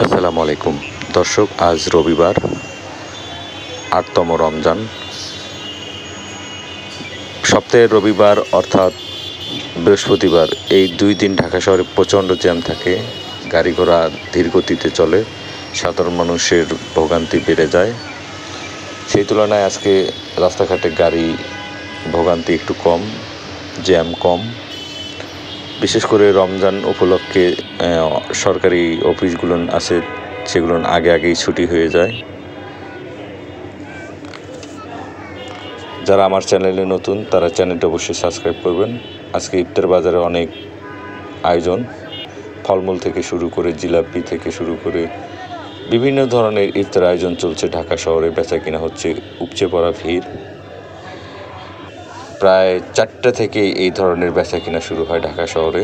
আসসালামু আলাইকুম দর্শক, আজ রবিবার ৮তম রমজান। সপ্তাহের রবিবার অর্থাৎ বৃহস্পতিবার এই 2 দিন ঢাকা শহরে প্রচণ্ড জ্যাম থাকে। গাড়ি ঘোড়া ধীর গতিতে চলে, সাধারণ মানুষের ভোগান্তি বেড়ে যায়। সেই তুলনায় আজকে রাস্তাঘাটে গাড়ি ভোগান্তি একটু কম, জ্যাম কম। বিশেষ করে রমজান উপলক্ষে সরকারি অফিসগুলো আছে, সেগুলো আগেই ছুটি হয়ে যায়। যারা আমার চ্যানেলে নতুন তারা চ্যানেলটা অবশ্যই সাবস্ক্রাইব করবেন। আজকে ইফতার বাজারে অনেক আয়োজন, ফলমূল থেকে শুরু করে জিলাপি থেকে শুরু করে বিভিন্ন ধরনের ইফতার আয়োজন চলছে ঢাকা শহরে। বেচা কিনা হচ্ছে, উপচে পড়া ভিড়। প্রায় 4টা থেকে এই ধরনের বেচা কিনা শুরু হয় ঢাকা শহরে।